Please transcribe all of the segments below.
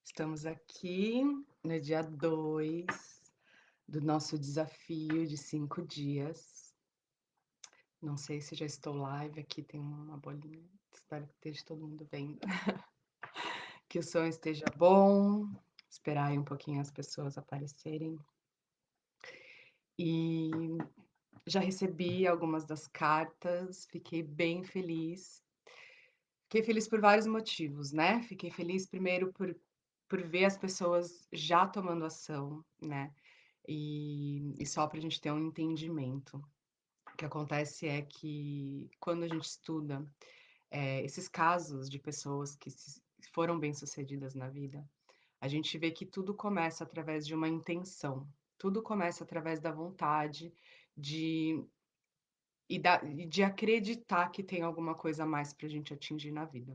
Estamos aqui no dia 2 do nosso desafio de 5 dias. Não sei se já estou live, aqui tem uma bolinha. Espero que esteja todo mundo vendo. Que o som esteja bom. Esperar aí um pouquinho as pessoas aparecerem. E já recebi algumas das cartas, fiquei bem feliz. Fiquei feliz por vários motivos, né? Fiquei feliz primeiro por ver as pessoas já tomando ação, né? E só para a gente ter um entendimento. O que acontece é que quando a gente estuda esses casos de pessoas que foram bem-sucedidas na vida, a gente vê que tudo começa através de uma intenção. Tudo começa através da vontade de, e de acreditar que tem alguma coisa a mais para a gente atingir na vida.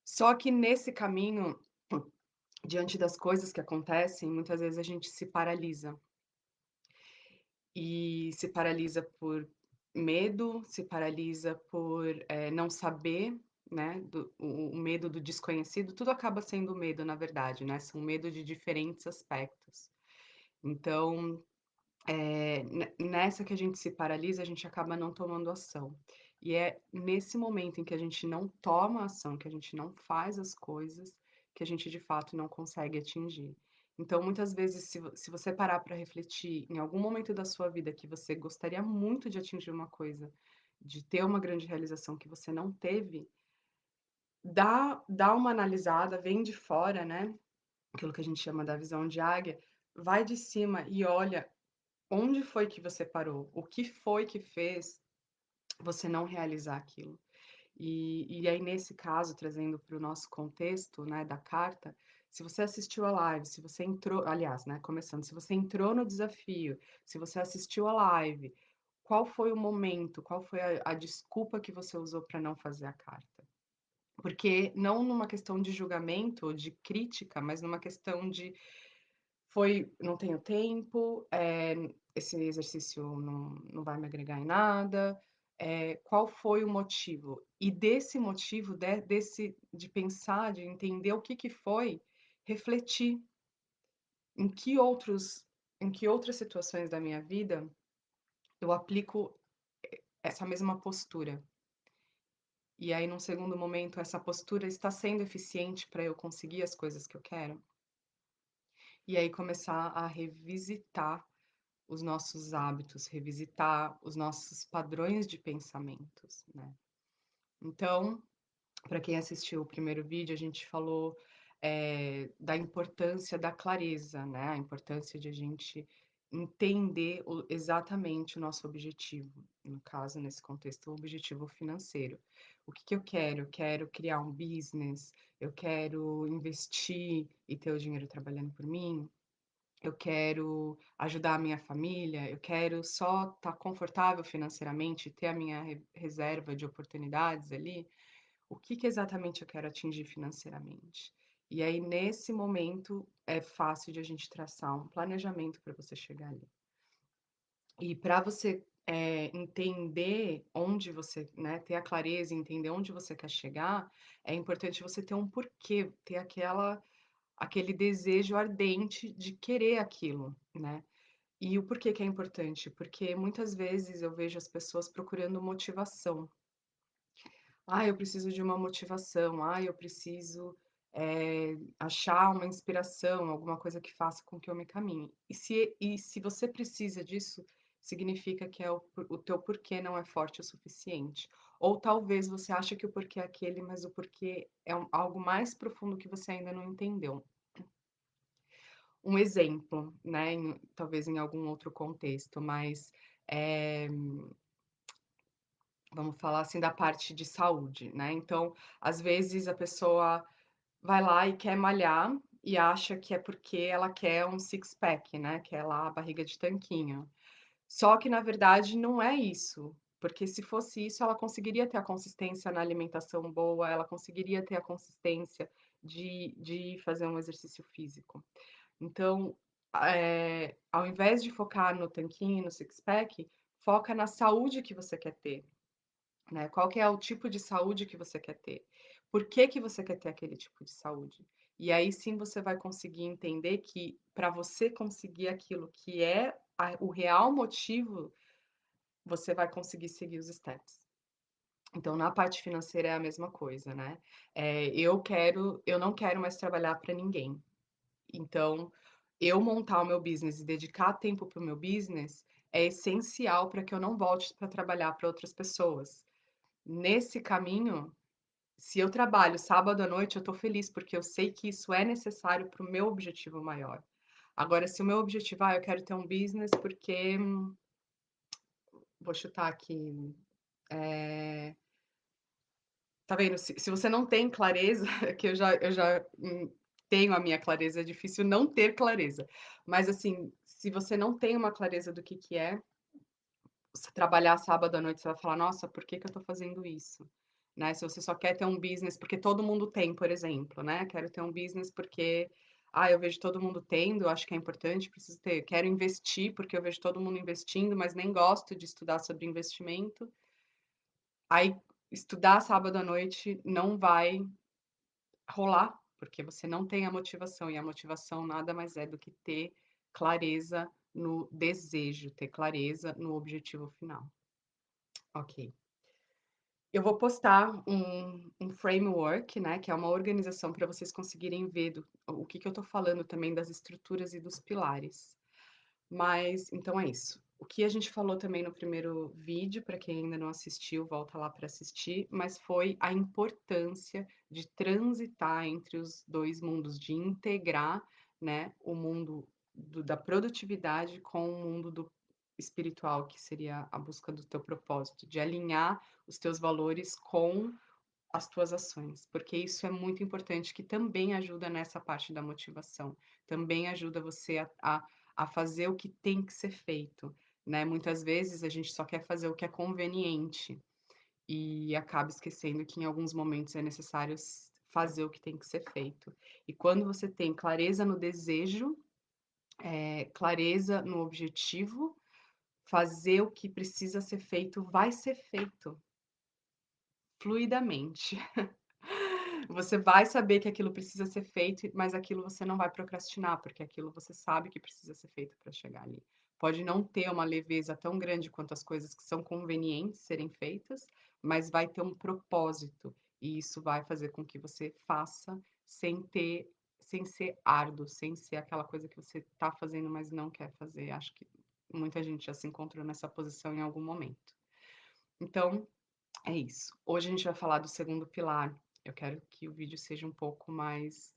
Só que nesse caminho, diante das coisas que acontecem, muitas vezes a gente se paralisa. E se paralisa por medo, se paralisa por, não saber, né, o medo do desconhecido, tudo acaba sendo medo, na verdade, né, são medo de diferentes aspectos. Então, nessa que a gente se paralisa, a gente acaba não tomando ação. E é nesse momento em que a gente não toma ação, que a gente não faz as coisas, que a gente de fato não consegue atingir. Então, muitas vezes, se você parar para refletir em algum momento da sua vida que você gostaria muito de atingir uma coisa, de ter uma grande realização que você não teve, dá uma analisada, vem de fora, né? Aquilo que a gente chama da visão de águia, vai de cima e olha onde foi que você parou? O que foi que fez você não realizar aquilo? E aí, nesse caso, trazendo para o nosso contexto, né, da carta, se você assistiu a live, se você entrou, aliás, né, começando, se você entrou no desafio, se você assistiu a live, qual foi o momento, qual foi a desculpa que você usou para não fazer a carta? Porque não numa questão de julgamento ou de crítica, mas numa questão de foi não tenho tempo, esse exercício não vai me agregar em nada, qual foi o motivo? E desse motivo, de pensar, de entender o que que foi, refletir em que outros em que outras situações da minha vida eu aplico essa mesma postura. E aí, num segundo momento, essa postura está sendo eficiente para eu conseguir as coisas que eu quero? E aí começar a revisitar os nossos hábitos, revisitar os nossos padrões de pensamentos, né. Então, para quem assistiu o primeiro vídeo, a gente falou, da importância da clareza, né, a importância de a gente entender exatamente o nosso objetivo, no caso, nesse contexto, o objetivo financeiro. O que que eu quero? Eu quero criar um business, eu quero investir e ter o dinheiro trabalhando por mim, eu quero ajudar a minha família, eu quero só estar confortável financeiramente, ter a minha reserva de oportunidades ali, o que que exatamente eu quero atingir financeiramente? E aí, nesse momento, é fácil de a gente traçar um planejamento para você chegar ali. E para você, entender onde você, né, ter a clareza, entender onde você quer chegar, é importante você ter um porquê, ter aquele desejo ardente de querer aquilo, né. E o porquê que é importante? Porque muitas vezes eu vejo as pessoas procurando motivação. "Ah, eu preciso de uma motivação. Ah, eu preciso, achar uma inspiração, alguma coisa que faça com que eu me caminhe". E se você precisa disso, significa que o teu porquê não é forte o suficiente. Ou talvez você ache que o porquê é aquele, mas o porquê é algo mais profundo que você ainda não entendeu. Um exemplo, né, talvez em algum outro contexto, mas, eh, vamos falar assim da parte de saúde, né, então, às vezes a pessoa vai lá e quer malhar e acha que é porque ela quer um six pack, né, quer lá a barriga de tanquinho. Só que na verdade não é isso, porque se fosse isso ela conseguiria ter a consistência na alimentação boa, ela conseguiria ter a consistência de fazer um exercício físico. Então, ao invés de focar no tanquinho, no six pack, foca na saúde que você quer ter, né, qual que é o tipo de saúde que você quer ter. Por que que você quer ter aquele tipo de saúde? E aí sim você vai conseguir entender que para você conseguir aquilo que é o real motivo, você vai conseguir seguir os steps. Então na parte financeira é a mesma coisa, né. Eu não quero mais trabalhar para ninguém. Então, eu montar o meu business e dedicar tempo para o meu business é essencial para que eu não volte para trabalhar para outras pessoas. Nesse caminho, se eu trabalho sábado à noite, eu estou feliz, porque eu sei que isso é necessário para o meu objetivo maior. Agora, se o meu objetivo, eu quero ter um business porque, vou chutar aqui, eh, tá vendo? Se você não tem clareza, que eu já tenho a minha clareza, é difícil não ter clareza. Mas, assim, se você não tem uma clareza do que é, você trabalhar sábado à noite, você vai falar: "Nossa, por que que eu tô fazendo isso?", né. Se você só quer ter um business porque todo mundo tem, por exemplo, né, quero ter um business porque, eu vejo todo mundo tendo, eu acho que é importante, preciso ter. Quero investir porque eu vejo todo mundo investindo, mas nem gosto de estudar sobre investimento. Aí, estudar sábado à noite não vai rolar, porque você não tem a motivação, e a motivação nada mais é do que ter clareza no desejo, ter clareza no objetivo final. Ok. Eu vou postar um framework, né, que é uma organização para vocês conseguirem ver o que que eu estou falando também das estruturas e dos pilares. Mas então é isso. O que a gente falou também no primeiro vídeo, para quem ainda não assistiu, volta lá para assistir, mas foi a importância de transitar entre os 2 mundos, de integrar, né, o mundo da produtividade com o mundo do espiritual, que seria a busca do teu propósito, de alinhar os teus valores com as tuas ações, porque isso é muito importante, que também ajuda nessa parte da motivação, também ajuda você a fazer o que tem que ser feito, né. Muitas vezes a gente só quer fazer o que é conveniente, e acaba esquecendo que em alguns momentos é necessário fazer o que tem que ser feito. E quando você tem clareza no desejo, clareza no objetivo, fazer o que precisa ser feito vai ser feito, fluidamente. Você vai saber que aquilo precisa ser feito, mas aquilo você não vai procrastinar, porque aquilo você sabe que precisa ser feito para chegar ali. Pode não ter uma leveza tão grande quanto as coisas que são convenientes serem feitas, mas vai ter um propósito, e isso vai fazer com que você faça sem ser árduo, sem ser aquela coisa que você está fazendo, mas não quer fazer. Acho que muita gente já se encontrou nessa posição em algum momento. Então, é isso. Hoje a gente vai falar do segundo pilar. Eu quero que o vídeo seja um pouco mais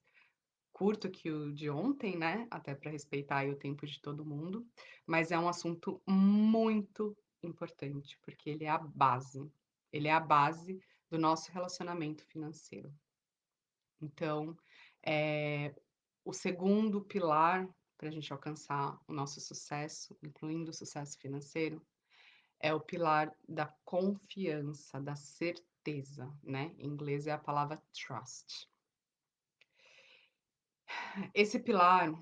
curto que o de ontem, né, até para respeitar aí o tempo de todo mundo, mas é um assunto muito importante, porque ele é a base. Ele é a base do nosso relacionamento financeiro. Então, o segundo pilar para a gente alcançar o nosso sucesso, incluindo o sucesso financeiro, é o pilar da confiança, da certeza, né, em inglês é a palavra trust. Esse pilar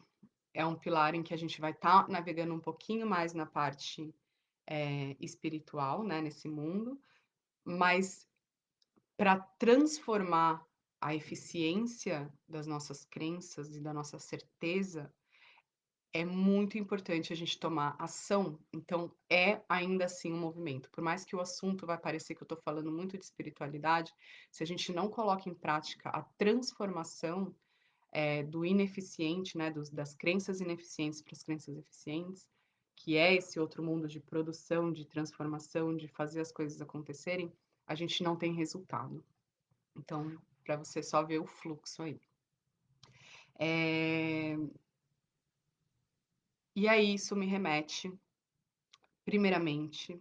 é um pilar em que a gente vai estar navegando um pouquinho mais na parte, espiritual, né, nesse mundo, mas para transformar a eficiência das nossas crenças e da nossa certeza, é muito importante a gente tomar ação, então é ainda assim um movimento. Por mais que o assunto vai parecer que eu estou falando muito de espiritualidade, se a gente não coloca em prática a transformação, do ineficiente, né, das crenças ineficientes para as crenças eficientes, que é esse outro mundo de produção, de transformação, de fazer as coisas acontecerem, a gente não tem resultado. Então, para você só ver o fluxo aí. Eh, e aí isso me remete, primeiramente,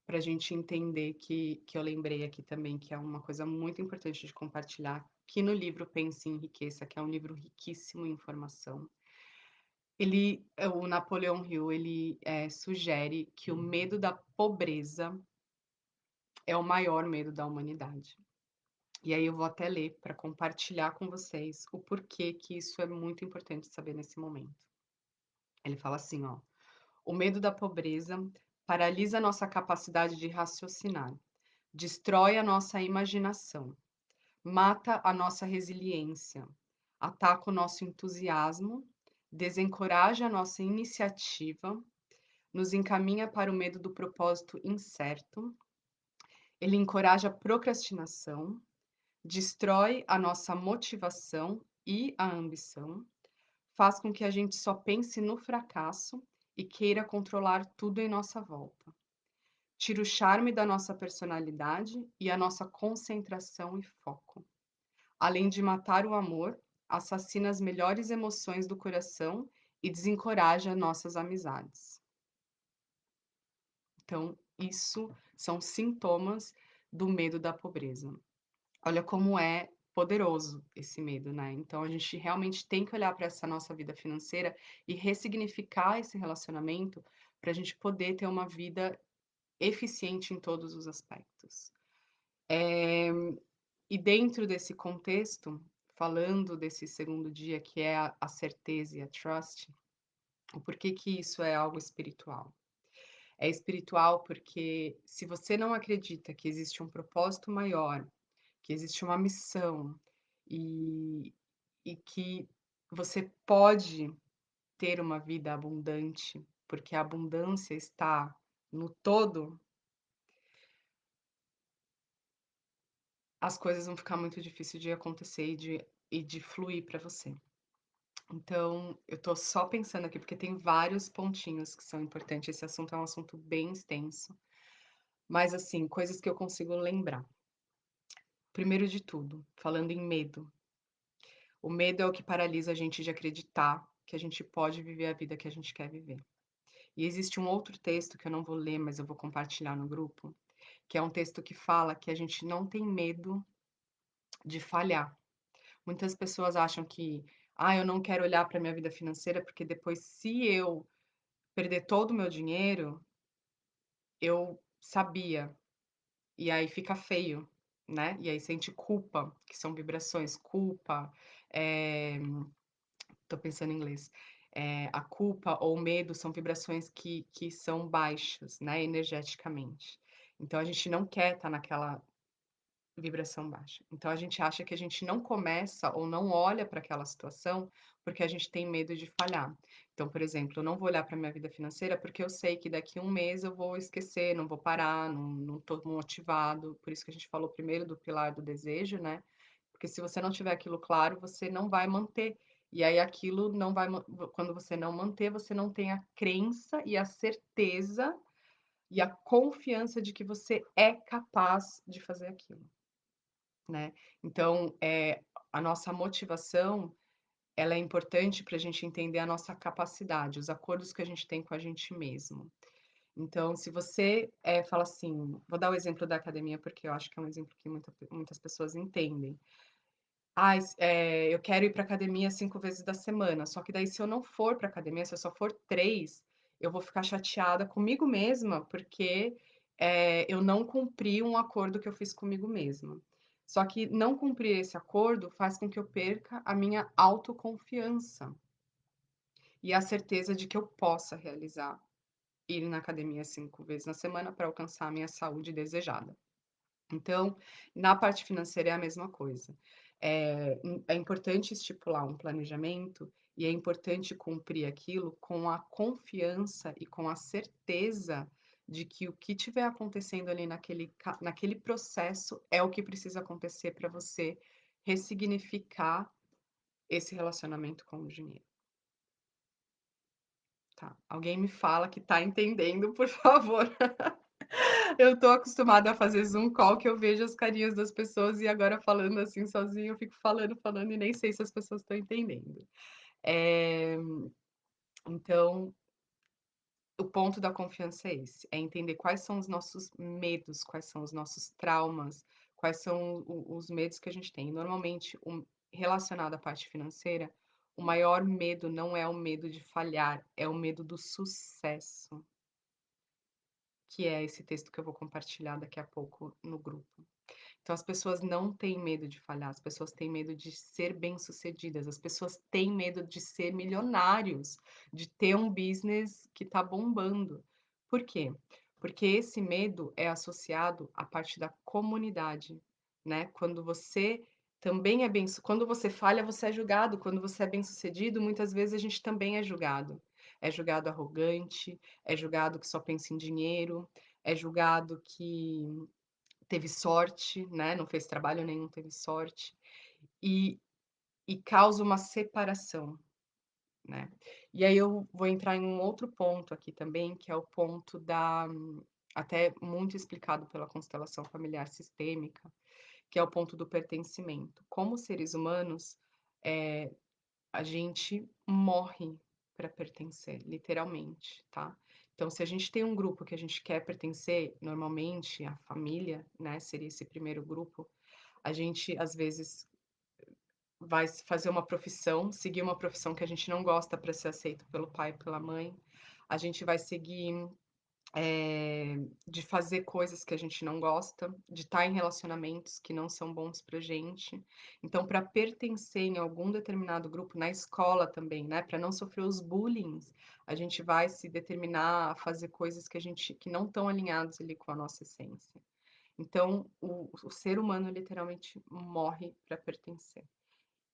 para a gente entender que eu lembrei aqui também, que é uma coisa muito importante de compartilhar, que no livro Pense e Enriqueça, que é um livro riquíssimo em informação, o Napoleão Hill, sugere que o medo da pobreza é o maior medo da humanidade. E aí eu vou até ler para compartilhar com vocês o porquê que isso é muito importante saber nesse momento. Ele fala assim, ó: "O medo da pobreza paralisa nossa capacidade de raciocinar, destrói a nossa imaginação, mata a nossa resiliência, ataca o nosso entusiasmo, desencoraja a nossa iniciativa, nos encaminha para o medo do propósito incerto, ele encoraja a procrastinação, destrói a nossa motivação e a ambição, faz com que a gente só pense no fracasso e queira controlar tudo em nossa volta. Tira o charme da nossa personalidade e a nossa concentração e foco. Além de matar o amor, assassina as melhores emoções do coração e desencoraja nossas amizades. Então, isso são sintomas do medo da pobreza. Olha como é poderoso esse medo, né? Então, a gente realmente tem que olhar para essa nossa vida financeira e ressignificar esse relacionamento para a gente poder ter uma vida eficiente em todos os aspectos. E dentro desse contexto, falando desse segundo dia, que é a certeza e a trust, o porquê que isso é algo espiritual? É espiritual porque se você não acredita que existe um propósito maior, que existe uma missão e, e que você pode ter uma vida abundante, porque a abundância está no todo, as coisas vão ficar muito difícil de acontecer e de fluir para você. Então, eu tô só pensando aqui, porque tem vários pontinhos que são importantes. Esse assunto é um assunto bem extenso, mas assim, coisas que eu consigo lembrar. Primeiro de tudo, falando em medo. O medo é o que paralisa a gente de acreditar que a gente pode viver a vida que a gente quer viver. E existe um outro texto que eu não vou ler, mas eu vou compartilhar no grupo, que é um texto que fala que a gente não tem medo de falhar. Muitas pessoas acham que, eu não quero olhar para minha vida financeira porque depois, se eu perder todo o meu dinheiro, eu sabia. E aí fica feio, né? E aí sente culpa, que são vibrações, culpa, tô pensando em inglês. A culpa ou o medo são vibrações que são baixas, né, energeticamente. Então a gente não quer estar naquela vibração baixa. Então a gente acha que a gente não começa ou não olha para aquela situação porque a gente tem medo de falhar. Então, por exemplo, eu não vou olhar para minha vida financeira porque eu sei que daqui a um mês eu vou esquecer, não vou parar, não estou motivado. Por isso que a gente falou primeiro do pilar do desejo, né? Porque se você não tiver aquilo claro, você não vai manter. E aí aquilo não vai, quando você não manter, você não tem a crença e a certeza e a confiança de que você é capaz de fazer aquilo, né? Então, a nossa motivação, ela é importante para a gente entender a nossa capacidade, os acordos que a gente tem com a gente mesmo. Então, se você fala assim, vou dar o exemplo da academia, porque eu acho que é um exemplo que muitas pessoas entendem. Eu quero ir para academia 5 vezes da semana, só que daí se eu não for para academia, se eu só for 3, eu vou ficar chateada comigo mesma, porque, eu não cumpri um acordo que eu fiz comigo mesma. Só que não cumprir esse acordo faz com que eu perca a minha autoconfiança e a certeza de que eu possa realizar ir na academia 5 vezes na semana para alcançar a minha saúde desejada. Então, na parte financeira é a mesma coisa. É importante estipular um planejamento e é importante cumprir aquilo com a confiança e com a certeza de que o que estiver acontecendo ali naquele processo é o que precisa acontecer para você ressignificar esse relacionamento com o dinheiro, tá? Alguém me fala que tá entendendo, por favor. Eu tô acostumada a fazer Zoom call que eu vejo as carinhas das pessoas e agora falando assim sozinha, eu fico falando, falando e nem sei se as pessoas estão entendendo. Eh, então, o ponto da confiança é esse, é entender quais são os nossos medos, quais são os nossos traumas, quais são os medos que a gente tem. Normalmente, relacionado à parte financeira, o maior medo não é o medo de falhar, é o medo do sucesso, que é esse texto que eu vou compartilhar daqui a pouco no grupo. Então as pessoas não têm medo de falhar, as pessoas têm medo de ser bem-sucedidas, as pessoas têm medo de ser milionários, de ter um business que está bombando. Por quê? Porque esse medo é associado à parte da comunidade. né. Quando você também é quando você falha, você é julgado, quando você é bem-sucedido, muitas vezes a gente também é julgado. É julgado arrogante, é julgado que só pensa em dinheiro, é julgado que teve sorte, né, não fez trabalho nenhum, teve sorte, e causa uma separação, né. E aí eu vou entrar em um outro ponto aqui também, que é o ponto da até muito explicado pela constelação familiar sistêmica, que é o ponto do pertencimento. Como seres humanos, eh, a gente morre para pertencer, literalmente, tá. Então se a gente tem um grupo que a gente quer pertencer, normalmente a família, né, seria esse primeiro grupo, a gente às vezes vai fazer uma profissão, seguir uma profissão que a gente não gosta para ser aceito pelo pai e pela mãe. A gente vai seguir, de fazer coisas que a gente não gosta, de estar em relacionamentos que não são bons pra gente. Então, para pertencer em algum determinado grupo, na escola também, né, para não sofrer os bullings, a gente vai se determinar a fazer coisas que não estão alinhados ali com a nossa essência. Então, o ser humano literalmente morre para pertencer.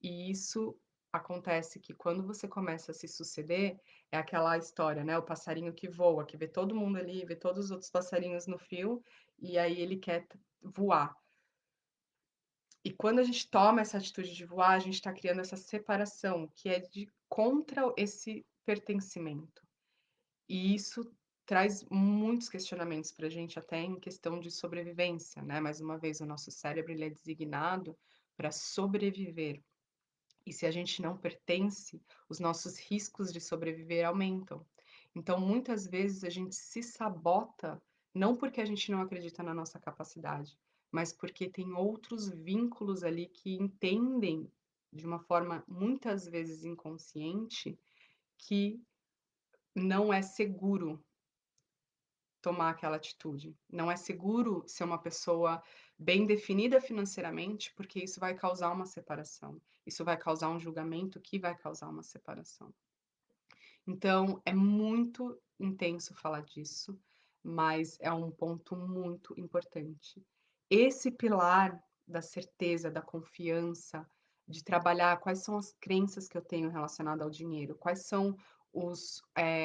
E isso acontece que quando você começa a se suceder, é aquela história, né, o passarinho que voa, que vê todo mundo ali, vê todos os outros passarinhos no fio, e aí ele quer voar. E quando a gente toma essa atitude de voar, a gente está criando essa separação, que é de contra esse pertencimento. E isso traz muitos questionamentos para a gente, até em questão de sobrevivência, né? Mais uma vez, o nosso cérebro ele é designado para sobreviver. E se a gente não pertence, os nossos riscos de sobreviver aumentam. Então, muitas vezes a gente se sabota, não porque a gente não acredita na nossa capacidade, mas porque tem outros vínculos ali que entendem de uma forma muitas vezes inconsciente que não é seguro tomar aquela atitude. Não é seguro ser uma pessoa bem definida financeiramente, porque isso vai causar uma separação. Isso vai causar um julgamento que vai causar uma separação. Então, é muito intenso falar disso, mas é um ponto muito importante. Esse pilar da certeza, da confiança, de trabalhar quais são as crenças que eu tenho relacionada ao dinheiro, quais são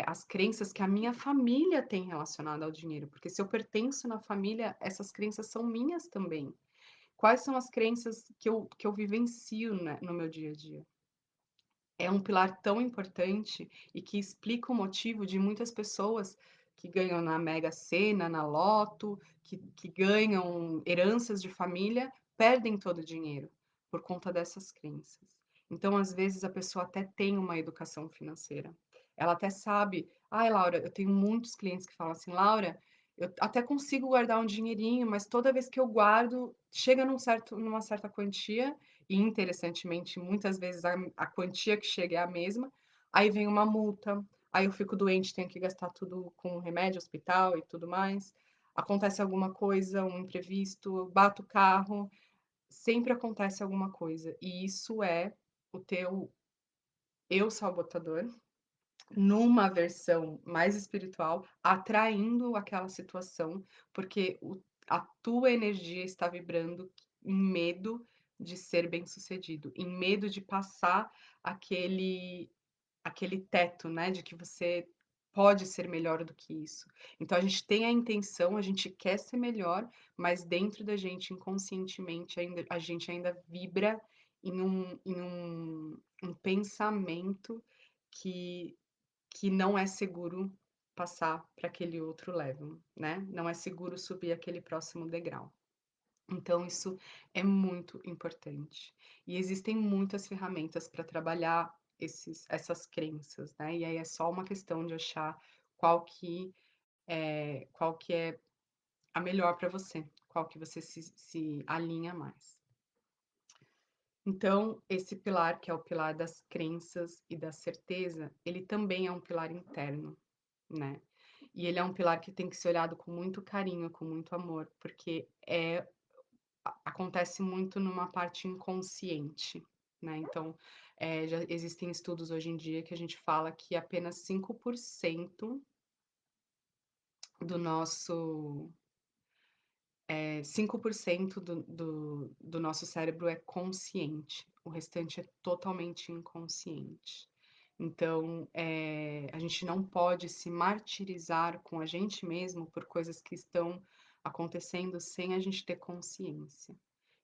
as crenças que a minha família tem relacionada ao dinheiro, porque se eu pertenço na família, essas crenças são minhas também. Quais são as crenças que eu vivencio, né, no meu dia a dia? É um pilar tão importante e que explica o motivo de muitas pessoas que ganham na Mega Sena, na Loto, que ganham heranças de família, perdem todo o dinheiro por conta dessas crenças. Então, às vezes, a pessoa até tem uma educação financeira. Ela até sabe, ai, Laura, eu tenho muitos clientes que falam assim, Laura, eu até consigo guardar um dinheirinho, mas toda vez que eu guardo, chega numa certa quantia e interessantemente, muitas vezes a quantia que chega é a mesma, aí vem uma multa, aí eu fico doente, tenho que gastar tudo com remédio, hospital e tudo mais. Acontece alguma coisa, um imprevisto, eu bato o carro, sempre acontece alguma coisa. E isso é o teu eu sabotador, numa versão mais espiritual, atraindo aquela situação, porque a tua energia está vibrando em medo de ser bem-sucedido, em medo de passar aquele teto, né, de que você pode ser melhor do que isso. Então a gente tem a intenção, a gente quer ser melhor, mas dentro da gente, inconscientemente, ainda a gente ainda vibra em um pensamento que não é seguro passar para aquele outro level, né, não é seguro subir aquele próximo degrau. Então isso é muito importante. E existem muitas ferramentas para trabalhar essas crenças, né, e aí é só uma questão de achar qual que é a melhor para você, qual que você se alinha mais. Então, esse pilar, que é o pilar das crenças e da certeza, ele também é um pilar interno, né. E ele é um pilar que tem que ser olhado com muito carinho, com muito amor, porque acontece muito numa parte inconsciente, né. Então, já existem estudos hoje em dia que a gente fala que apenas 5% do nosso 5% do nosso cérebro é consciente, o restante é totalmente inconsciente. Então, a gente não pode se martirizar com a gente mesmo por coisas que estão acontecendo sem a gente ter consciência.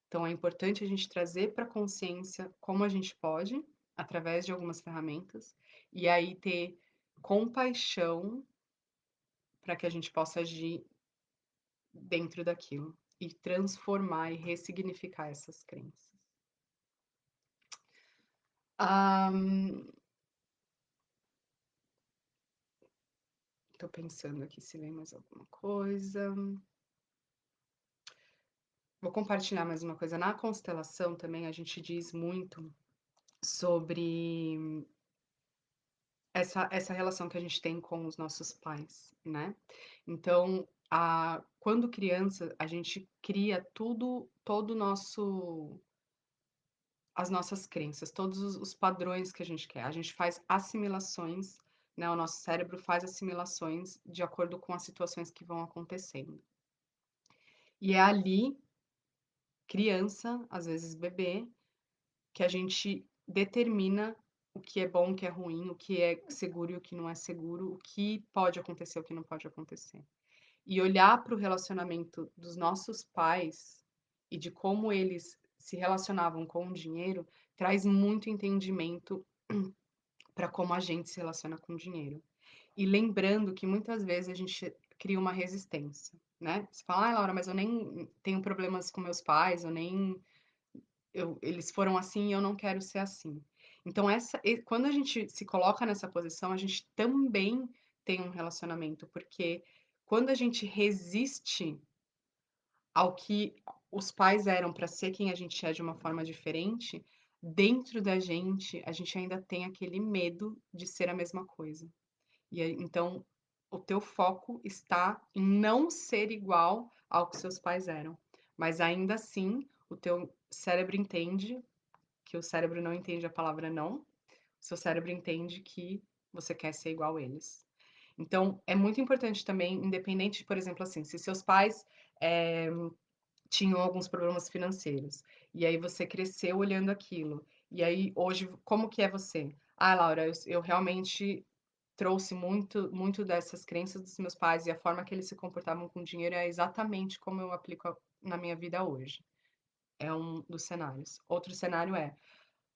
Então é importante a gente trazer para consciência como a gente pode, através de algumas ferramentas, e aí ter compaixão para que a gente possa agir dentro daquilo e transformar e ressignificar essas crenças. Tô pensando aqui se vem mais alguma coisa. Vou compartilhar mais uma coisa. Na constelação também a gente diz muito sobre essa relação que a gente tem com os nossos pais, né. Então, quando criança, a gente cria tudo todo o nosso as nossas crenças, todos os padrões que a gente quer. A gente faz assimilações, né, o nosso cérebro faz assimilações de acordo com as situações que vão acontecendo. E é ali, criança, às vezes bebê, que a gente determina o que é bom, o que é ruim, o que é seguro e o que não é seguro, o que pode acontecer, o que não pode acontecer. E olhar para o relacionamento dos nossos pais e de como eles se relacionavam com o dinheiro traz muito entendimento para como a gente se relaciona com o dinheiro. E lembrando que muitas vezes a gente cria uma resistência, né? Você fala, ah, Laura, mas eu nem tenho problemas com meus pais, eu nem eles foram assim e eu não quero ser assim. Então, quando a gente se coloca nessa posição, a gente também tem um relacionamento, porque quando a gente resiste ao que os pais eram para ser quem a gente é de uma forma diferente, dentro da gente, a gente ainda tem aquele medo de ser a mesma coisa. E aí, então, o teu foco está em não ser igual ao que seus pais eram. Mas ainda assim, o teu cérebro entende que o cérebro não entende a palavra não, o seu cérebro entende que você quer ser igual a eles. Então, é muito importante também, independente, por exemplo, assim, se seus pais eh, tinham alguns problemas financeiros, e aí você cresceu olhando aquilo, e aí hoje, como que é você? Ah, Laura, eu realmente trouxe muito dessas crenças dos meus pais e a forma que eles se comportavam com o dinheiro é exatamente como eu aplico na minha vida hoje. É um dos cenários. Outro cenário é: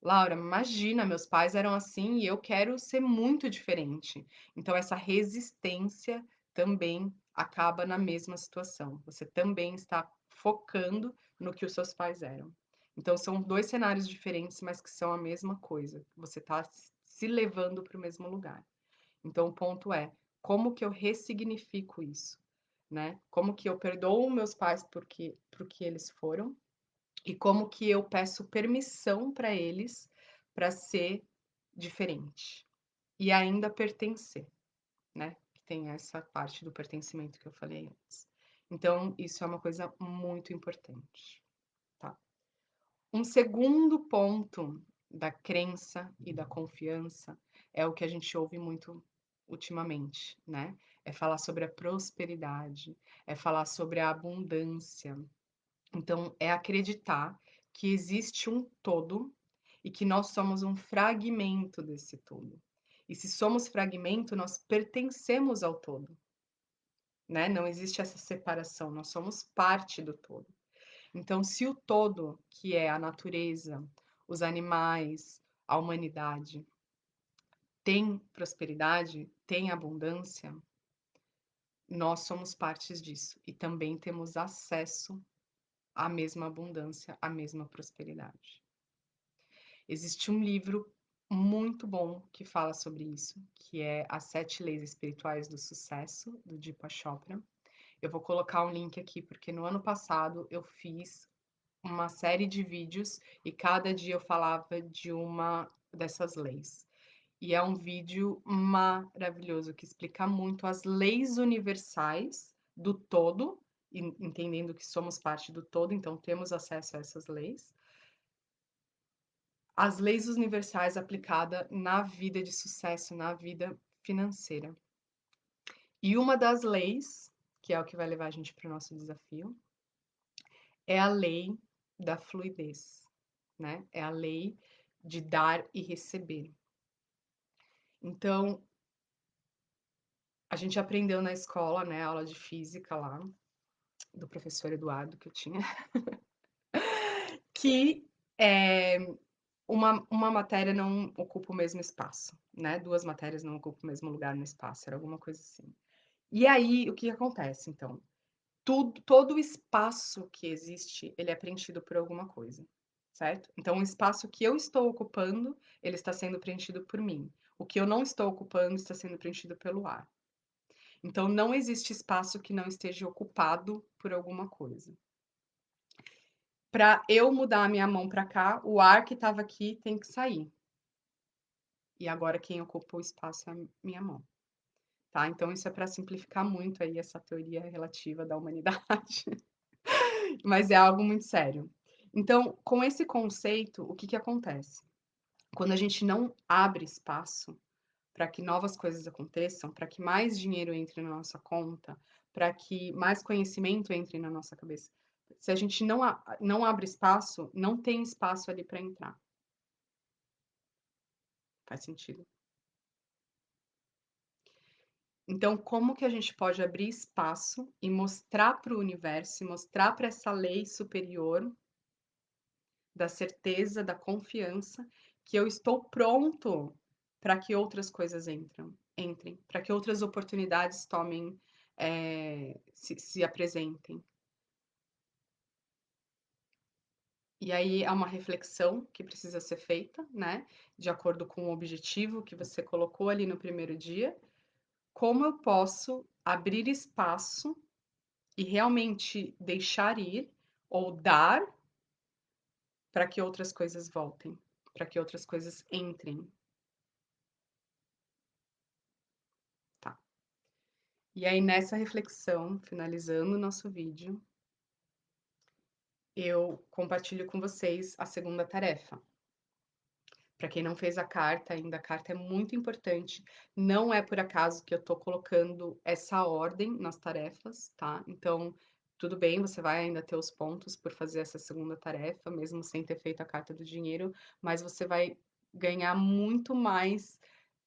Laura, imagina, meus pais eram assim e eu quero ser muito diferente. Então, essa resistência também acaba na mesma situação. Você também está focando no que os seus pais eram. Então, são dois cenários diferentes, mas que são a mesma coisa. Você está se levando para o mesmo lugar. Então, o ponto é: como que eu ressignifico isso? Né? Como que eu perdoo meus pais por que eles foram e como que eu peço permissão para eles para ser diferente e ainda pertencer, né? Que tem essa parte do pertencimento que eu falei antes. Então, isso é uma coisa muito importante, tá? Um segundo ponto da crença e da confiança é o que a gente ouve muito ultimamente, né? É falar sobre a prosperidade, é falar sobre a abundância, então, é acreditar que existe um todo e que nós somos um fragmento desse todo. E se somos fragmento, nós pertencemos ao todo, né? Não existe essa separação, nós somos parte do todo. Então, se o todo, que é a natureza, os animais, a humanidade, tem prosperidade, tem abundância, nós somos partes disso e também temos acesso à mesma abundância, à mesma prosperidade. Existe um livro muito bom que fala sobre isso, que é As Sete Leis Espirituais do Sucesso, do Deepak Chopra. Eu vou colocar um link aqui, porque no ano passado eu fiz uma série de vídeos e cada dia eu falava de uma dessas leis. E é um vídeo maravilhoso que explica muito as leis universais do todo, entendendo que somos parte do todo, então temos acesso a essas leis, as leis universais aplicadas na vida de sucesso, na vida financeira. E uma das leis, que é o que vai levar a gente para o nosso desafio, É a lei da fluidez, né? É a lei de dar e receber. Então, a gente aprendeu na escola, né, aula de física lá, do professor Eduardo que eu tinha, que uma matéria não ocupa o mesmo espaço, né? Duas matérias não ocupam o mesmo lugar no espaço, era alguma coisa assim. E aí, o que acontece, então? Todo o espaço que existe, ele é preenchido por alguma coisa, certo? Então, o espaço que eu estou ocupando, ele está sendo preenchido por mim. O que eu não estou ocupando está sendo preenchido pelo ar. Então, não existe espaço que não esteja ocupado por alguma coisa. Para eu mudar a minha mão para cá, o ar que estava aqui tem que sair. E agora quem ocupa o espaço é a minha mão. Tá? Então, isso é para simplificar muito aí essa teoria relativa da humanidade. Mas é algo muito sério. Então, com esse conceito, o que que acontece? Quando a gente não abre espaço para que novas coisas aconteçam, para que mais dinheiro entre na nossa conta, para que mais conhecimento entre na nossa cabeça, se a gente não abre espaço, não tem espaço ali para entrar. Faz sentido? Então, como que a gente pode abrir espaço e mostrar para o universo, e mostrar para essa lei superior da certeza, da confiança, que eu estou pronto para que outras coisas entrem, para que outras oportunidades tomem, se apresentem. E aí é uma reflexão que precisa ser feita, né? De acordo com o objetivo que você colocou ali no primeiro dia. Como eu posso abrir espaço e realmente deixar ir ou dar para que outras coisas voltem, para que outras coisas entrem, tá? E aí, nessa reflexão, finalizando o nosso vídeo, eu compartilho com vocês a segunda tarefa. Para quem não fez a carta ainda, a carta é muito importante. Não é por acaso que eu estou colocando essa ordem nas tarefas, tá? Então, tudo bem, você vai ainda ter os pontos por fazer essa segunda tarefa, mesmo sem ter feito a carta do dinheiro, mas você vai ganhar muito mais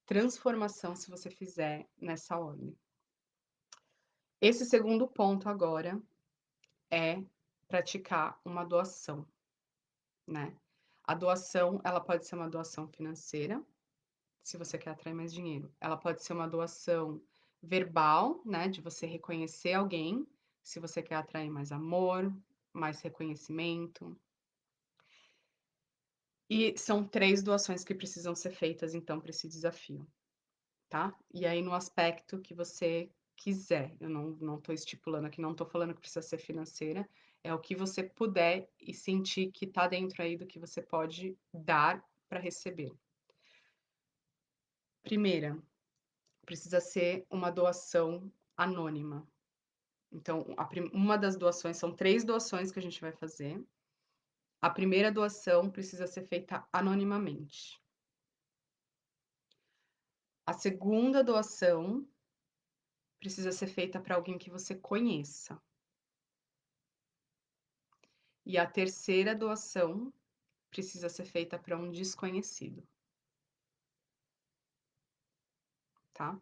transformação se você fizer nessa ordem. Esse segundo ponto agora é praticar uma doação, né? A doação, ela pode ser uma doação financeira, se você quer atrair mais dinheiro. Ela pode ser uma doação verbal, né, de você reconhecer alguém, se você quer atrair mais amor, mais reconhecimento. E são 3 doações que precisam ser feitas, então, para esse desafio, tá? E aí, no aspecto que você quiser, eu não estou estipulando aqui, não estou falando que precisa ser financeira, é o que você puder e sentir que está dentro aí do que você pode dar para receber. Primeira, precisa ser uma doação anônima. Então, uma das doações, são 3 doações que a gente vai fazer. A primeira doação precisa ser feita anonimamente. A segunda doação precisa ser feita para alguém que você conheça. E a terceira doação precisa ser feita para um desconhecido, tá?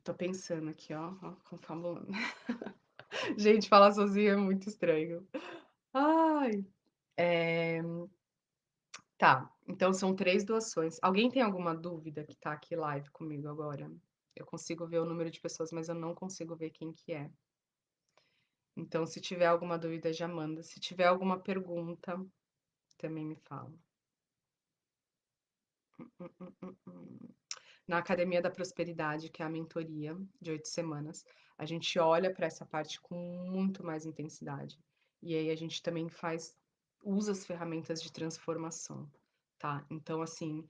Tô pensando aqui, ó, confabulando. Gente, falar sozinha é muito estranho. Ai, tá. Então são 3 doações. Alguém tem alguma dúvida que tá aqui live comigo agora? Eu consigo ver o número de pessoas, mas eu não consigo ver quem que é. Então, se tiver alguma dúvida, já manda. Se tiver alguma pergunta, também me fala. Hum. Na Academia da Prosperidade, que é a mentoria de 8 semanas, a gente olha para essa parte com muito mais intensidade. E aí a gente também usa as ferramentas de transformação, tá? Então, assim,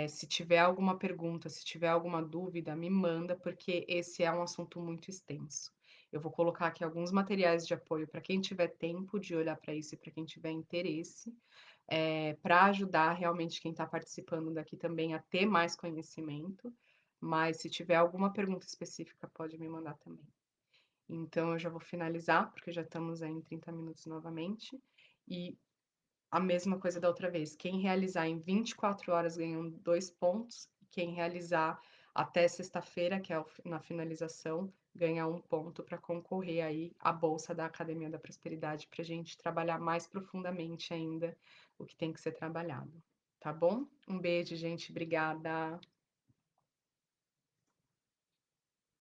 se tiver alguma pergunta, se tiver alguma dúvida, me manda, porque esse é um assunto muito extenso. Eu vou colocar aqui alguns materiais de apoio para quem tiver tempo de olhar para isso e para quem tiver interesse, para ajudar realmente quem está participando daqui também a ter mais conhecimento. mas se tiver alguma pergunta específica, pode me mandar também. Então eu já vou finalizar, porque já estamos aí em 30 minutos novamente, e a mesma coisa da outra vez, quem realizar em 24 horas ganha 2 pontos, quem realizar até sexta-feira, que é na finalização, ganha 1 ponto para concorrer aí à bolsa da Academia da Prosperidade, para a gente trabalhar mais profundamente ainda o que tem que ser trabalhado, tá bom? Um beijo, gente, obrigada.